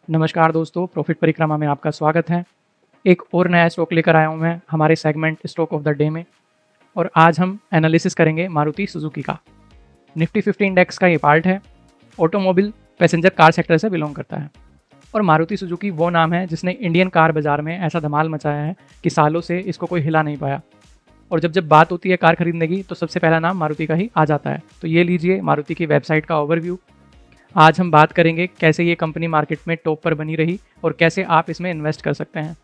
नमस्कार दोस्तों, प्रॉफिट परिक्रमा में आपका स्वागत है। एक और नया स्टॉक लेकर आया हूँ मैं हमारे segment stock of the day में। और आज हम एनालिसिस करेंगे मारुति सुजुकी का। निफ्टी 50 इंडेक्स का ये पार्ट है। ऑटोमोबाइल पैसेंजर कार सेक्टर से बिलोंग करता है। और मारुति सुजुकी वो नाम है जिसने इंडियन कार बाज़ार में ऐसा धमाल मचाया है कि सालों से इसको कोई हिला नहीं पाया। और जब जब बात होती है कार खरीदने की तो सबसे पहला नाम मारुति का ही आ जाता है। तो ये लीजिए मारुति की वेबसाइट का ओवरव्यू। आज हम बात करेंगे कैसे ये कंपनी मार्केट में टॉप पर बनी रही और कैसे आप इसमें इन्वेस्ट कर सकते हैं।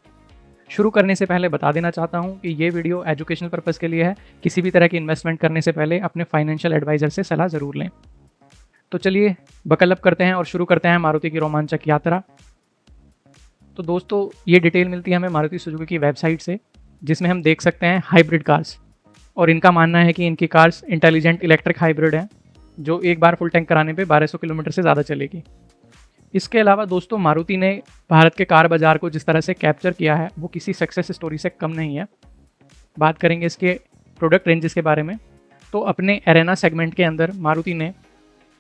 शुरू करने से पहले बता देना चाहता हूँ कि ये वीडियो एजुकेशनल पर्पज़ के लिए है। किसी भी तरह की इन्वेस्टमेंट करने से पहले अपने फाइनेंशियल एडवाइज़र से सलाह ज़रूर लें। तो चलिए बकल अप करते हैं और शुरू करते हैं मारुति की रोमांचक यात्रा। तो दोस्तों ये डिटेल मिलती है हमें मारुति सुजुकी की वेबसाइट से, जिसमें हम देख सकते हैं हाइब्रिड कार्स। और इनका मानना है कि इनकी कार्स इंटेलिजेंट इलेक्ट्रिक हाइब्रिड हैं जो एक बार फुल टैंक कराने पे 1200 किलोमीटर से ज़्यादा चलेगी। इसके अलावा दोस्तों मारुति ने भारत के कार बाज़ार को जिस तरह से कैप्चर किया है वो किसी सक्सेस स्टोरी से कम नहीं है। बात करेंगे इसके प्रोडक्ट रेंजेस के बारे में। तो अपने एरेना सेगमेंट के अंदर मारुति ने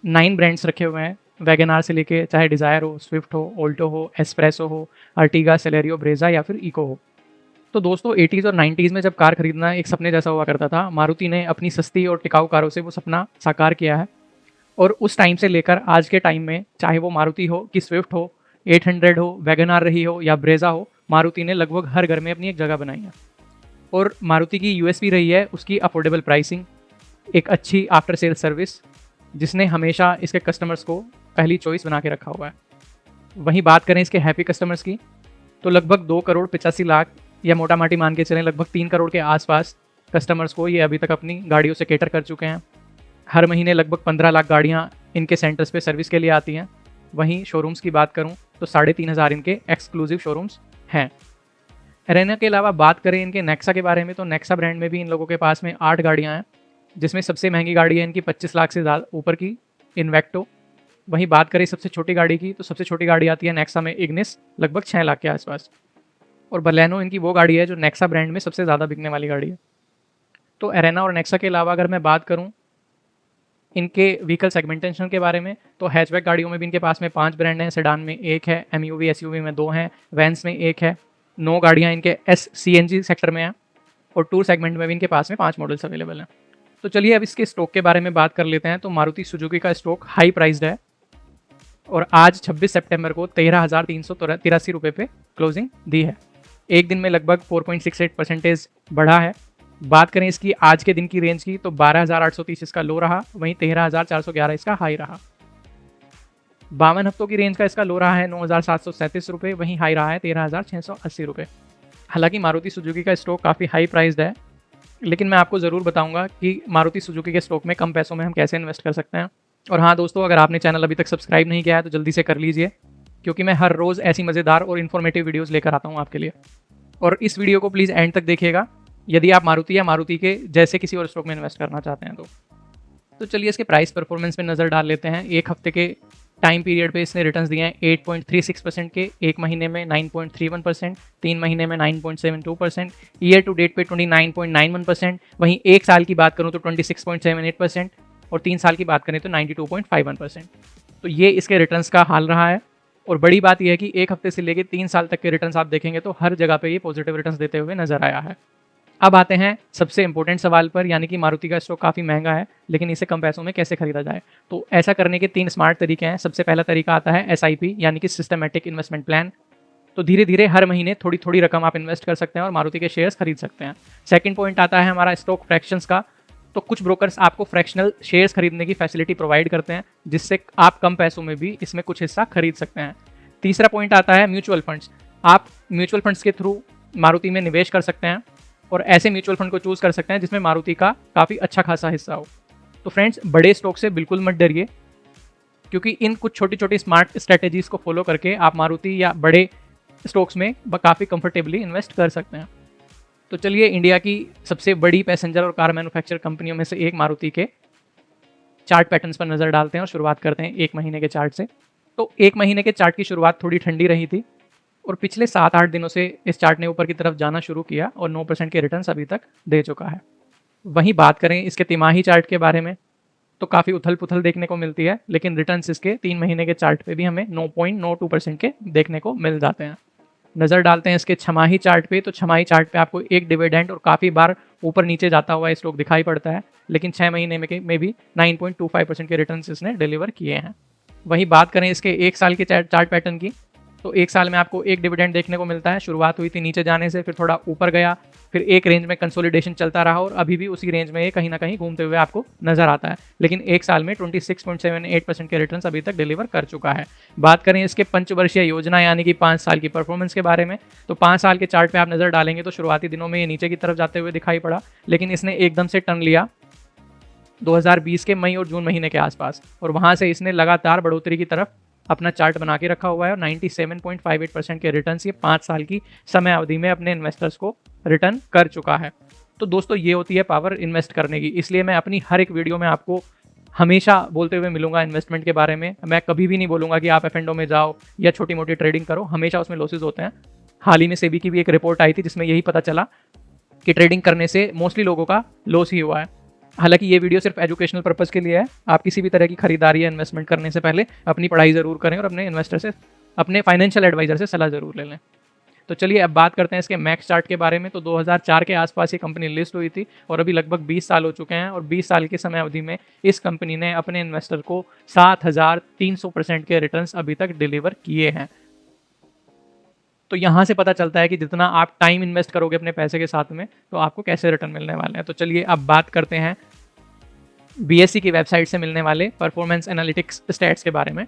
9 ब्रांड्स रखे हुए हैं। वैगन आर से लेके चाहे डिज़ायर हो, स्विफ्ट हो, ऑल्टो हो, एस्प्रेसो हो, अर्टिगा, सेलेरियो, ब्रेजा या फिर इको हो। तो दोस्तों 80s और 90s में जब कार खरीदना एक सपने जैसा हुआ करता था, मारुति ने अपनी सस्ती और टिकाऊ कारों से वो सपना साकार किया है। और उस टाइम से लेकर आज के टाइम में चाहे वो मारुति हो कि स्विफ्ट हो, 800 हो, वैगन आर रही हो या ब्रेजा हो, मारुति ने लगभग हर घर में अपनी एक जगह बनाई है। और मारुति की यूएसपी रही है उसकी अफोर्डेबल प्राइसिंग, एक अच्छी आफ्टर सेल सर्विस जिसने हमेशा इसके कस्टमर्स को पहली चॉइस बना के रखा हुआ है। वहीं बात करें इसके हैप्पी कस्टमर्स की तो लगभग 2 करोड़ 85 लाख या मोटा माटी मान के चलें लगभग 3 करोड़ के आसपास कस्टमर्स को ये अभी तक अपनी गाड़ियों से केटर कर चुके हैं। हर महीने लगभग 15 लाख गाड़ियाँ इनके सेंटर्स पे सर्विस के लिए आती हैं। वहीं शोरूम्स की बात करूँ तो 3500 इनके एक्सक्लूसिव शोरूम्स हैं। एरेना के अलावा बात करें इनके नेक्सा के बारे में तो नेक्सा ब्रांड में भी इन लोगों के पास में 8 गाड़ियाँ हैं, जिसमें सबसे महंगी गाड़ी है इनकी 25 लाख से ज़्यादा ऊपर की इन्वेक्टो। वहीं बात करें सबसे छोटी गाड़ी की तो सबसे छोटी गाड़ी आती है नेक्सा में इग्निस, लगभग 6 लाख के आसपास। और बलेनो इनकी वो गाड़ी है जो नेक्सा ब्रांड में सबसे ज़्यादा बिकने वाली गाड़ी है। तो एरेना और नेक्सा के अलावा अगर मैं बात करूं इनके व्हीकल सेगमेंटेशन के बारे में तो हैचबैक गाड़ियों में भी इनके पास में 5 ब्रांड हैं। सेडान में 1 है, एमयूवी एसयूवी में 2 हैं, वैन्स में 1 है, 9 गाड़ियाँ इनके सीएनजी सेक्टर में हैं और टूर सेगमेंट में भी इनके पास में 5 मॉडल्स अवेलेबल हैं। तो चलिए अब इसके स्टॉक के बारे में बात कर लेते हैं। तो मारुति सुजुकी का स्टॉक हाई प्राइस्ड है और आज 26 सितंबर को 13,383 रुपये पे क्लोजिंग दी है। एक दिन में लगभग 4.68% बढ़ा है। बात करें इसकी आज के दिन की रेंज की तो 12,830 इसका लो रहा, वहीं 13,411 इसका हाई रहा। 52 हफ्तों की रेंज का इसका लो रहा है 9,737 रुपये, वहीं हाई रहा है 13,680 रुपये। हालांकि मारुति सुजुकी का स्टॉक काफ़ी हाई प्राइस्ड है, लेकिन मैं आपको ज़रूर बताऊंगा कि मारुति सुजुकी के स्टॉक में कम पैसों में हम कैसे इन्वेस्ट कर सकते हैं। और हाँ दोस्तों, अगर आपने चैनल अभी तक सब्सक्राइब नहीं किया है तो जल्दी से कर लीजिए, क्योंकि मैं हर रोज़ ऐसी मज़ेदार और इन्फॉर्मेटिव वीडियोज़ लेकर आता हूँ आपके लिए। और इस वीडियो को प्लीज़ एंड तक देखिएगा यदि आप मारुति या मारुति के जैसे किसी और स्टॉक में इन्वेस्ट करना चाहते हैं तो चलिए इसके प्राइस परफॉर्मेंस पे नज़र डाल लेते हैं। एक हफ्ते के टाइम पीरियड पे इसने रिटर्न्स दिए हैं 8.36% के, एक महीने में 9.31%, 3 महीने में 9.72%, ईयर टू डेट पे 29.91%, वहीं एक साल की बात करूँ तो 26.78% और 3 साल की बात करें तो 92.51%। तो ये इसके रिटर्न्स का हाल रहा है। और बड़ी बात यह है कि एक हफ्ते से लेकर 3 साल तक के रिटर्न्स आप देखेंगे तो हर जगह पे ये पॉजिटिव रिटर्न्स देते हुए नजर आया है। अब आते हैं सबसे इंपॉर्टेंट सवाल पर, यानी कि मारुति का स्टॉक काफ़ी महंगा है लेकिन इसे कम पैसों में कैसे खरीदा जाए। तो ऐसा करने के 3 स्मार्ट तरीके हैं। सबसे पहला तरीका आता है SIP यानी कि सिस्टमेटिक इन्वेस्टमेंट प्लान। तो धीरे धीरे हर महीने थोड़ी थोड़ी रकम आप इन्वेस्ट कर सकते हैं और मारुति के शेयर्स खरीद सकते हैं। सेकंड पॉइंट आता है हमारा स्टॉक फ्रैक्शंस का। तो कुछ ब्रोकर्स आपको फ्रैक्शनल शेयर्स खरीदने की फैसिलिटी प्रोवाइड करते हैं, जिससे आप कम पैसों में भी इसमें कुछ हिस्सा खरीद सकते हैं। तीसरा पॉइंट आता है म्यूचुअल फंड्स। आप म्यूचुअल फंड्स के थ्रू मारुति में निवेश कर सकते हैं और ऐसे म्यूचुअल फंड को चूज कर सकते हैं जिसमें मारुति का काफ़ी अच्छा खासा हिस्सा हो। तो फ्रेंड्स, बड़े स्टॉक से बिल्कुल मत डरिए, क्योंकि इन कुछ छोटी छोटी स्मार्ट स्ट्रेटेजीज को फॉलो करके आप मारुति या बड़े स्टॉक्स में काफ़ी कंफर्टेबली इन्वेस्ट कर सकते हैं। तो चलिए इंडिया की सबसे बड़ी पैसेंजर और कार मैन्युफैक्चर कंपनियों में से एक मारुति के चार्ट पैटर्न्स पर नज़र डालते हैं और शुरुआत करते हैं 1 महीने के चार्ट से। तो 1 महीने के चार्ट की शुरुआत थोड़ी ठंडी रही थी और पिछले 7-8 दिनों से इस चार्ट ने ऊपर की तरफ जाना शुरू किया और 9% के रिटर्न्स अभी तक दे चुका है। वहीं बात करें इसके तिमाही चार्ट के बारे में तो काफ़ी उथल पुथल देखने को मिलती है, लेकिन रिटर्न्स इसके 3 महीने के चार्ट पे भी हमें 9.92% के देखने को मिल जाते हैं। नज़र डालते हैं इसके छमाही चार्ट पे, तो छमाही चार्ट पे आपको एक डिविडेंड और काफ़ी बार ऊपर नीचे जाता हुआ स्टॉक दिखाई पड़ता है, लेकिन 6 महीने में भी 9.25% के रिटर्न्स इसने डिलीवर किए हैं। वहीं बात करें इसके 1 साल के चार्ट पैटर्न की, तो 1 साल में आपको एक डिविडेंड देखने को मिलता है। शुरुआत हुई थी नीचे जाने से, फिर थोड़ा ऊपर गया, फिर एक रेंज में कंसोलिडेशन चलता रहा और अभी भी उसी रेंज में ये कहीं ना कहीं घूमते हुए आपको नजर आता है। लेकिन 1 साल में 26.78% के रिटर्न्स अभी तक डिलीवर कर चुका है। बात करें इसके पंचवर्षीय योजना यानी कि 5 साल की परफॉर्मेंस के बारे में, तो 5 साल के चार्ट पे आप नजर डालेंगे तो शुरुआती दिनों में ये नीचे की तरफ जाते हुए दिखाई पड़ा, लेकिन इसने एकदम से टर्न लिया 2020 के मई और जून महीने के आसपास, और वहां से इसने लगातार बढ़ोतरी की तरफ अपना चार्ट बना के रखा हुआ है और 97.58% के रिटर्न ये 5 साल की समय अवधि में अपने इन्वेस्टर्स को रिटर्न कर चुका है। तो दोस्तों ये होती है पावर इन्वेस्ट करने की, इसलिए मैं अपनी हर एक वीडियो में आपको हमेशा बोलते हुए मिलूंगा इन्वेस्टमेंट के बारे में। मैं कभी भी नहीं बोलूंगा कि आप एफ&ओ में जाओ या छोटी मोटी ट्रेडिंग करो, हमेशा उसमें लॉसेज होते हैं। हाल ही में सेबी की भी एक रिपोर्ट आई थी जिसमें यही पता चला कि ट्रेडिंग करने से मोस्टली लोगों का लॉस ही हुआ है। हालांकि ये वीडियो सिर्फ एजुकेशनल पर्पस के लिए है। आप किसी भी तरह की खरीदारी या इन्वेस्टमेंट करने से पहले अपनी पढ़ाई ज़रूर करें और अपने इन्वेस्टर से, अपने फाइनेंशियल एडवाइजर से सलाह ज़रूर ले लें। तो चलिए अब बात करते हैं इसके मैक्स चार्ट के बारे में। तो 2004 के आसपास ये कंपनी लिस्ट हुई थी और अभी लगभग 20 साल हो चुके हैं, और 20 साल की समय अवधि में इस कंपनी ने अपने इन्वेस्टर को 7300% के रिटर्न्स अभी तक डिलीवर किए हैं। तो यहाँ से पता चलता है कि जितना आप टाइम इन्वेस्ट करोगे अपने पैसे के साथ में, तो आपको कैसे रिटर्न मिलने वाले हैं। तो चलिए अब बात करते हैं बीएसई की वेबसाइट से मिलने वाले परफॉर्मेंस एनालिटिक्स स्टैट्स के बारे में।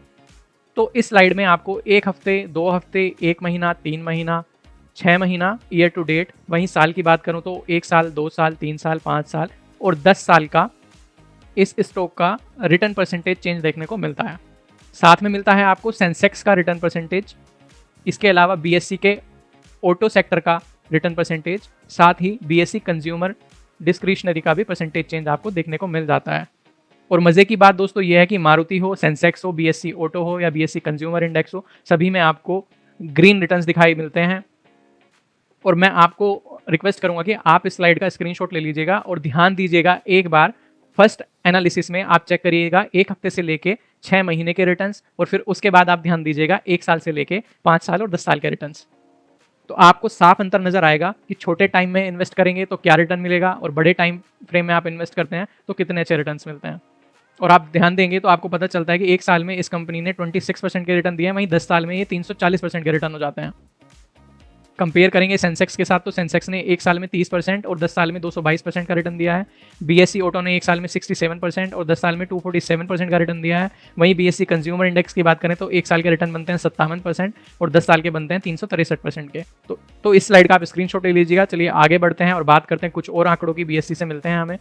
तो इस स्लाइड में आपको 1 हफ्ते, 2 हफ्ते, 1 महीना, 3 महीना, 6 महीना, ईयर टू डेट, वहीं साल की बात करूँ तो 1 साल, 2 साल, 3 साल, 5 साल और 10 साल का इस स्टॉक का रिटर्न परसेंटेज चेंज देखने को मिलता है। साथ में मिलता है आपको सेंसेक्स का रिटर्न परसेंटेज, इसके अलावा बीएसई के ऑटो सेक्टर का रिटर्न परसेंटेज, साथ ही बीएसई कंज्यूमर डिस्क्रिशनरी का भी परसेंटेज चेंज आपको देखने को मिल जाता है। और मज़े की बात दोस्तों ये है कि मारुति हो, सेंसेक्स हो, बीएसई ऑटो हो या बीएसई कंज्यूमर इंडेक्स हो, सभी में आपको ग्रीन रिटर्न्स दिखाई मिलते हैं। और मैं आपको रिक्वेस्ट करूंगा कि आप इस स्लाइड का स्क्रीनशॉट ले लीजिएगा और ध्यान दीजिएगा, एक बार फर्स्ट एनालिसिस में आप चेक करिएगा 1 हफ्ते से लेके 6 महीने के रिटर्न्स, और फिर उसके बाद आप ध्यान दीजिएगा 1 साल से लेके 5 साल और 10 साल के रिटर्न्स। तो आपको साफ अंतर नजर आएगा कि छोटे टाइम में इन्वेस्ट करेंगे तो क्या रिटर्न मिलेगा, और बड़े टाइम फ्रेम में आप इन्वेस्ट करते हैं तो कितने अच्छे रिटर्न्स मिलते हैं। और आप ध्यान देंगे तो आपको पता चलता है कि 1 साल में इस कंपनी ने 26% के रिटर्न दिए हैं, वहीं 10 साल में ये 340% के रिटर्न हो जाते हैं। कंपेयर करेंगे सेंसेक्स के साथ, तो सेंसेक्स ने 1 साल में 30% और 10 साल में 222% का रिटर्न दिया है। बीएसई ऑटो ने 1 साल में 67% और 10 साल में 247% का रिटर्न दिया है। वहीं बीएसई कंज्यूमर इंडेक्स की बात करें तो 1 साल के रिटर्न बनते हैं 57% और 10 साल के बनते हैं 363% के। तो इस स्लाइड का आप स्क्रीनशॉट ले लीजिएगा। चलिए आगे बढ़ते हैं और बात करते हैं कुछ और आंकड़ों की बीएसई से मिलते हैं हमें।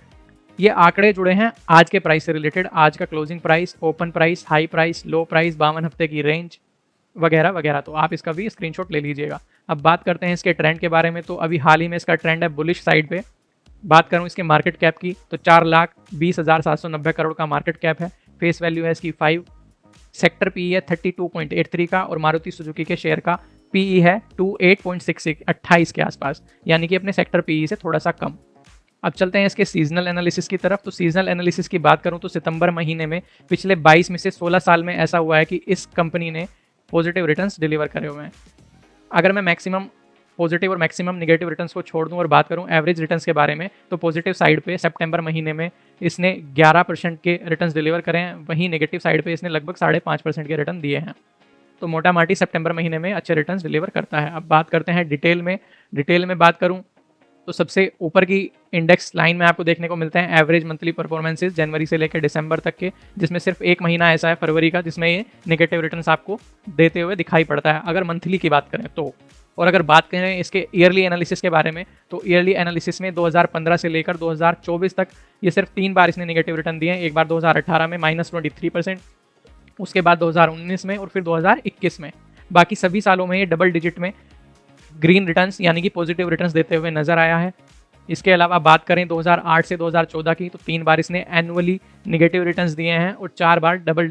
ये आंकड़े जुड़े हैं आज के प्राइस से रिलेटेड, आज का closing price, open price, high price, लो प्राइस, 52 हफ्ते की रेंज वगैरह वगैरह। तो आप इसका भी स्क्रीनशॉट ले लीजिएगा। अब बात करते हैं इसके ट्रेंड के बारे में। तो अभी हाल ही में इसका ट्रेंड है बुलिश साइड पे। बात करूं इसके मार्केट कैप की तो 4,20,790 करोड़ का मार्केट कैप है। फेस वैल्यू है इसकी 5, सेक्टर पीई है 32.83 का, और मारुति सुजुकी के शेयर का पीई है 28.66, 28 के आसपास, यानी कि अपने सेक्टर पीई से थोड़ा सा कम। अब चलते हैं इसके सीजनल एनालिसिस की तरफ। तो सीजनल एनालिसिस की बात करूं तो सितंबर महीने में पिछले 22 में से 16 साल में ऐसा हुआ है कि इस कंपनी ने पॉजिटिव रिटर्न्स डिलीवर करे हुए हैं। अगर मैं मैक्सिमम पॉजिटिव और मैक्सिमम नेगेटिव रिटर्न्स को छोड़ दूं और बात करूं एवरेज रिटर्न्स के बारे में, तो पॉजिटिव साइड पे सितंबर महीने में इसने 11% के रिटर्न्स डिलीवर करे हैं, वहीं नेगेटिव साइड पे इसने लगभग 5.5% के रिटर्न दिए हैं। तो मोटा माटी सितंबर महीने में अच्छे रिटर्न्स डिलीवर करता है। अब बात करते हैं डिटेल में बात करूं तो सबसे ऊपर की इंडेक्स लाइन में आपको देखने को मिलते हैं एवरेज मंथली परफॉर्मेंसेस जनवरी से लेकर दिसंबर तक के, जिसमें सिर्फ एक महीना ऐसा है फरवरी का जिसमें ये नेगेटिव रिटर्न्स आपको देते हुए दिखाई पड़ता है, अगर मंथली की बात करें तो। और अगर बात करें इसके ईयरली एनालिसिस के बारे में, तो ईयरली एनालिसिस में 2015 से लेकर 2024 तक ये सिर्फ 3 बार इसने नेगेटिव रिटर्न दिए हैं। एक बार 2018 में -23%, उसके बाद 2019 में और फिर 2021 में। बाकी सभी सालों में ये डबल डिजिट में ग्रीन रिटर्न्स यानी कि पॉजिटिव रिटर्न्स देते हुए नजर आया है। इसके अलावा बात करें 2008 से 2014 की, तो 3 बार इसने एनुअली नेगेटिव रिटर्न्स दिए हैं और 3 बार डबल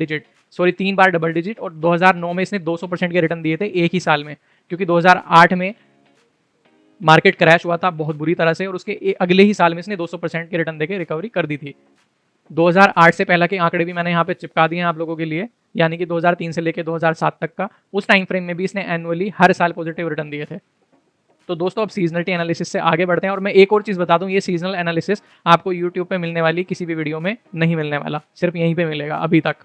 डिजिट, और 2009 में इसने 200% के रिटर्न दिए थे एक ही साल में, क्योंकि 2008 में मार्केट क्रैश हुआ था बहुत बुरी तरह से, और उसके अगले ही साल में इसने 200% के रिटर्न देके रिकवरी कर दी थी। 2008 से पहले के आंकड़े भी मैंने यहाँ पे चिपका दिए हैं आप लोगों के लिए, यानी कि 2003 से लेकर 2007 तक का, उस टाइम फ्रेम में भी इसने एनुअली हर साल पॉजिटिव रिटर्न दिए थे। तो दोस्तों अब सीजनलिटी एनालिसिस से आगे बढ़ते हैं, और मैं एक और चीज़ बता दूं, ये सीजनल एनालिसिस आपको यूट्यूब पे मिलने वाली किसी भी वीडियो में नहीं मिलने वाला, सिर्फ यहीं पे मिलेगा अभी तक।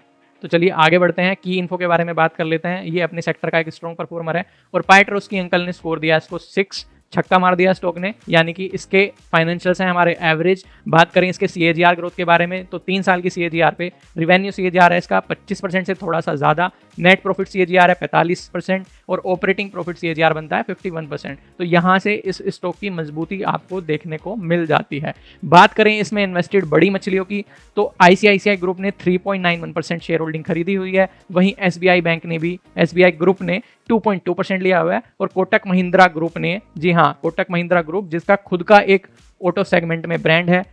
तो चलिए आगे बढ़ते हैं, की इन्फो के बारे में बात कर लेते हैं। ये अपने सेक्टर का एक स्ट्रॉन्ग परफॉर्मर है, और पाइट्रोस्की अंकल ने स्कोर दिया इसको 6, छक्का मार दिया स्टॉक ने, यानी कि इसके फाइनेंशियल्स हैं हमारे एवरेज। बात करें इसके CAGR ग्रोथ के बारे में, तो 3 साल की CAGR पे रिवेन्यू CAGR है इसका 25% से थोड़ा सा ज़्यादा, नेट प्रॉफिट CAGR है 45%, और ऑपरेटिंग प्रॉफिट CAGR बनता है 51%। तो यहाँ से इस स्टॉक की मजबूती आपको देखने को मिल जाती है। बात करें इसमें इन्वेस्टेड बड़ी मछलियों की, तो ICICI ग्रुप ने 3.91% शेयर होल्डिंग खरीदी हुई है, वहीं SBI बैंक ने भी, SBI ग्रुप ने 2.2% लिया हुआ है, और कोटक महिंद्रा ग्रुप ने, जी हाँ कोटक महिंद्रा ग्रुप जिसका खुद का एक ऑटो सेगमेंट में ब्रांड है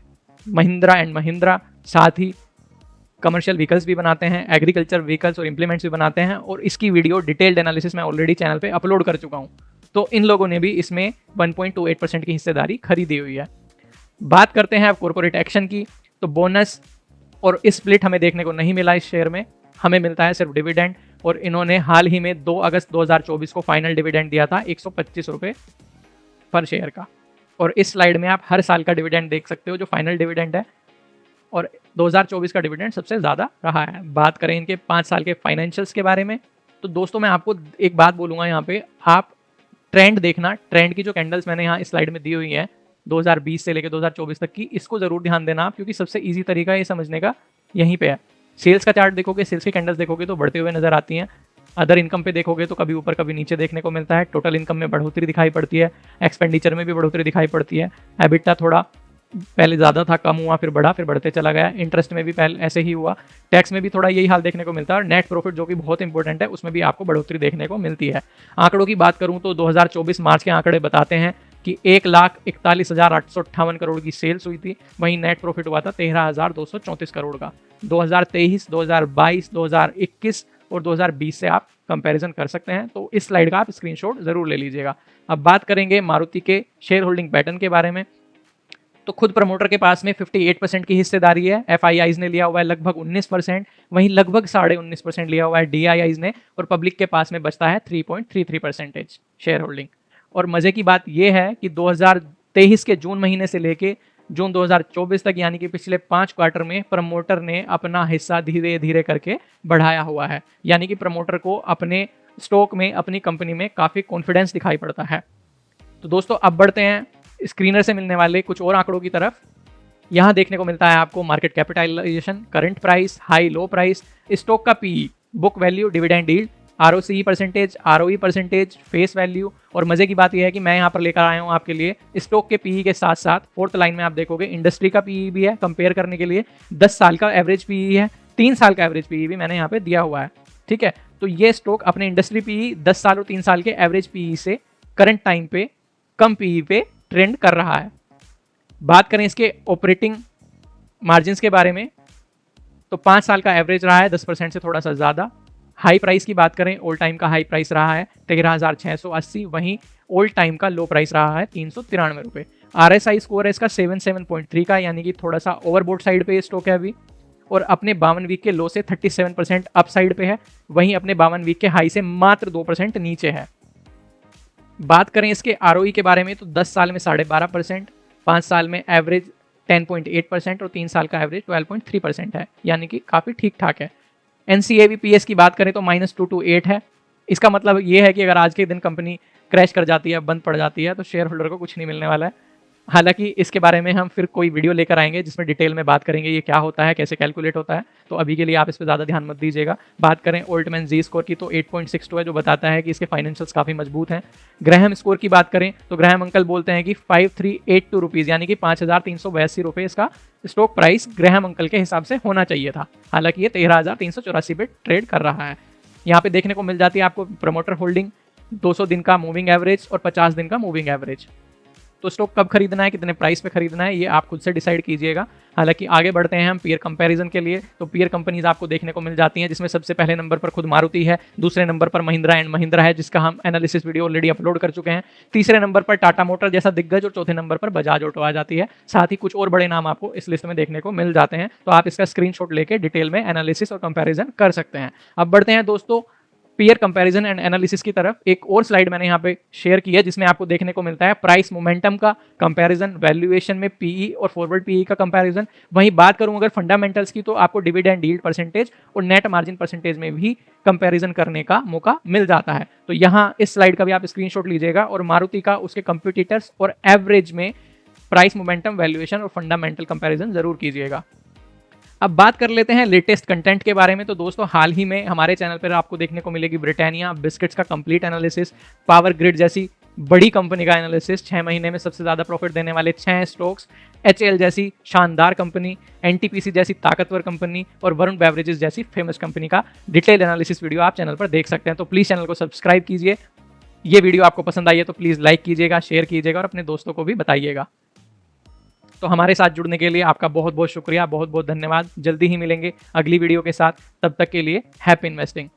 महिंद्रा एंड महिंद्रा, साथ ही कमर्शियल व्हीकल्स भी बनाते हैं, एग्रीकल्चर व्हीकल्स और इंप्लीमेंट्स भी बनाते हैं, और इसकी वीडियो डिटेल्ड एनालिसिस मैं ऑलरेडी चैनल पे अपलोड कर चुका हूँ। तो इन लोगों ने भी इसमें 1.28% की हिस्सेदारी खरीदी हुई है। बात करते हैं अब कॉर्पोरेट एक्शन की, तो बोनस और स्प्लिट हमें देखने को नहीं मिला इस शेयर में, हमें मिलता है सिर्फ डिविडेंड, और इन्होंने हाल ही में 2 अगस्त 2024 को फाइनल डिविडेंड दिया था 125 रुपये पर शेयर का, और इस स्लाइड में आप हर साल का डिविडेंड देख सकते हो जो फाइनल डिविडेंड है, और 2024 का डिविडेंड सबसे ज़्यादा रहा है। बात करें इनके 5 साल के फाइनेंशियल्स के बारे में, तो दोस्तों मैं आपको एक बात बोलूँगा यहाँ पे, आप ट्रेंड देखना, ट्रेंड की जो कैंडल्स मैंने यहाँ इस स्लाइड में दी हुई है 2020 से लेकर 2024 तक की, इसको ज़रूर ध्यान देना आप, क्योंकि सबसे ईजी तरीका ये समझने का यहीं पे है। सेल्स का चार्ट देखोगे, सेल्स की कैंडल्स देखोगे तो बढ़ते हुए नजर आती हैं, अदर इनकम पे देखोगे तो कभी ऊपर कभी नीचे देखने को मिलता है, टोटल इनकम में बढ़ोतरी दिखाई पड़ती है, एक्सपेंडिचर में भी बढ़ोतरी दिखाई पड़ती है, एबिटा थोड़ा पहले ज़्यादा था, कम हुआ, फिर बढ़ा, फिर बढ़ते चला गया, इंटरेस्ट में भी पहले ऐसे ही हुआ, टैक्स में भी थोड़ा यही हाल देखने को मिलता है, और नेट प्रॉफिट जो कि बहुत इंपॉर्टेंट है उसमें भी आपको बढ़ोतरी देखने को मिलती है। आंकड़ों की बात करूं तो 2024 मार्च के आंकड़े बताते हैं कि 1,41,858 करोड़ की सेल्स हुई थी, वहीं नेट प्रॉफिट हुआ था 13,234 करोड़ का। 2023, 2022, 2021 और 2020 से आप कंपैरिजन कर सकते हैं, तो इस स्लाइड का आप स्क्रीनशॉट जरूर ले लीजिएगा। अब बात करेंगे मारुति के शेयर होल्डिंग पैटर्न के बारे में, तो खुद प्रमोटर के पास में 58% की हिस्सेदारी है, FIIs ने लिया हुआ है लगभग 19%, वहीं लगभग 19.5% लिया हुआ है DIIs ने, और पब्लिक के पास में बचता है 3.33% शेयर होल्डिंग। और मजे की बात यह है कि 2023 के जून महीने से लेके जून 2024 तक, यानी कि पिछले 5 क्वार्टर में प्रमोटर ने अपना हिस्सा धीरे धीरे करके बढ़ाया हुआ है, यानी कि प्रमोटर को अपने स्टॉक में, अपनी कंपनी में काफ़ी कॉन्फिडेंस दिखाई पड़ता है। तो दोस्तों अब बढ़ते हैं स्क्रीनर से मिलने वाले कुछ और आंकड़ों की तरफ। यहाँ देखने को मिलता है आपको market capitalisation, current price, high low price, stock का PE, book value, dividend yield, ROCE percentage, ROE percentage, face value. और मजे की बात यह है कि मैं यहाँ पर लेकर आया हूँ आपके लिए स्टॉक के PE के साथ साथ 4th लाइन में आप देखोगे इंडस्ट्री का PE भी है कंपेयर करने के लिए, 10 साल का एवरेज PE है, 3 साल का एवरेज PE भी मैंने यहाँ पे दिया हुआ है। ठीक है, तो ये स्टॉक अपने इंडस्ट्री PE 10 साल और 3 साल के एवरेज PE से करंट टाइम पे कम PE पे ट्रेंड कर रहा है। बात करें इसके ऑपरेटिंग मार्जिन्स के बारे में, तो 5 साल का एवरेज रहा है 10% से थोड़ा सा ज़्यादा। हाई प्राइस की बात करें, ऑल टाइम का हाई प्राइस रहा है 13,680, वहीं ऑल टाइम का लो प्राइस रहा है 393 रुपये। RSI स्कोर है इसका 77.3 का, यानी कि थोड़ा सा ओवरबोट साइड पे स्टॉक है अभी, और अपने 52 वीक के लो से 37% अप साइड पे है, वहीं अपने 52 वीक के हाई से मात्र 2% नीचे है। बात करें इसके ROE के बारे में, तो 10 साल में 12.5%, 5 साल में एवरेज 10.8% और 3 साल का एवरेज 12.3% है, यानी कि काफ़ी ठीक ठाक है। NCAVPS की बात करें तो -2 to 8 है। इसका मतलब ये है कि अगर आज के दिन कंपनी क्रैश कर जाती है, बंद पड़ जाती है, तो शेयर होल्डर को कुछ नहीं मिलने वाला है। हालांकि इसके बारे में हम फिर कोई वीडियो लेकर आएंगे जिसमें डिटेल में बात करेंगे ये क्या होता है, कैसे कैलकुलेट होता है, तो अभी के लिए आप इस पर ज़्यादा ध्यान मत दीजिएगा। बात करें ओल्टमैन जी स्कोर की, तो 8.62 है, जो बताता है कि इसके फाइनेंशियल्स काफ़ी मजबूत हैं। ग्रैहम स्कोर की बात करें तो ग्रैहम अंकल बोलते हैं कि 5382 रुपीज़, यानी कि 5,382 रुपये इसका स्टॉक प्राइस ग्रैहम अंकल के हिसाब से होना चाहिए था। हालांकि ये 13,384 पे ट्रेड कर रहा है। यहाँ पे देखने को मिल जाती है आपको प्रमोटर होल्डिंग, 200 दिन का मूविंग एवरेज और 50 दिन का मूविंग एवरेज। तो स्टॉक कब खरीदना है, कितने प्राइस पे खरीदना है, ये आप खुद से डिसाइड कीजिएगा। हालांकि आगे बढ़ते हैं हम पीयर कंपैरिजन के लिए, तो पीयर कंपनीज आपको देखने को मिल जाती हैं, जिसमें सबसे पहले नंबर पर खुद मारुति है, दूसरे नंबर पर महिंद्रा एंड महिंद्रा है, जिसका हम एनालिसिस वीडियो ऑलरेडी अपलोड कर चुके हैं, तीसरे नंबर पर टाटा मोटर जैसा दिग्गज, और चौथे नंबर पर बजाज ऑटो आ जाती है। साथ ही कुछ और बड़े नाम आपको इस लिस्ट में देखने को मिल जाते हैं, तो आप इसका स्क्रीनशॉट लेके डिटेल में एनालिसिस और कंपैरिजन कर सकते हैं। अब बढ़ते हैं दोस्तों पीयर कंपैरिजन एंड एनालिसिस की तरफ। एक और स्लाइड मैंने यहाँ पे शेयर की है, जिसमें आपको देखने को मिलता है प्राइस मोमेंटम का कंपैरिजन, वैल्यूएशन में पीई और फॉरवर्ड पीई का कंपैरिजन। वहीं बात करूं अगर फंडामेंटल्स की, तो आपको डिविडेंड यील्ड परसेंटेज और नेट मार्जिन परसेंटेज में भी कंपैरिजन करने का मौका मिल जाता है। तो यहाँ इस स्लाइड का भी आप स्क्रीनशॉट लीजिएगा और मारुति का, उसके कंपिटिटर्स और एवरेज में प्राइस मोमेंटम, वैल्यूएशन और फंडामेंटल कंपैरिजन जरूर कीजिएगा। अब बात कर लेते हैं लेटेस्ट कंटेंट के बारे में। तो दोस्तों हाल ही में हमारे चैनल पर आपको देखने को मिलेगी ब्रिटानिया बिस्किट्स का कंप्लीट एनालिसिस, पावर ग्रिड जैसी बड़ी कंपनी का एनालिसिस, 6 महीने में सबसे ज़्यादा प्रॉफिट देने वाले 6 स्टॉक्स, HL जैसी शानदार कंपनी, NTPC जैसी ताकतवर कंपनी और वरुण बेवरेजेस जैसी फेमस कंपनी का डिटेल एनालिसिस वीडियो आप चैनल पर देख सकते हैं। तो प्लीज़ चैनल को सब्सक्राइब कीजिए। ये वीडियो आपको पसंद आई है तो प्लीज़ लाइक कीजिएगा, शेयर कीजिएगा और अपने दोस्तों को भी बताइएगा। तो हमारे साथ जुड़ने के लिए आपका बहुत बहुत शुक्रिया, बहुत बहुत धन्यवाद। जल्दी ही मिलेंगे अगली वीडियो के साथ, तब तक के लिए हैप्पी इन्वेस्टिंग।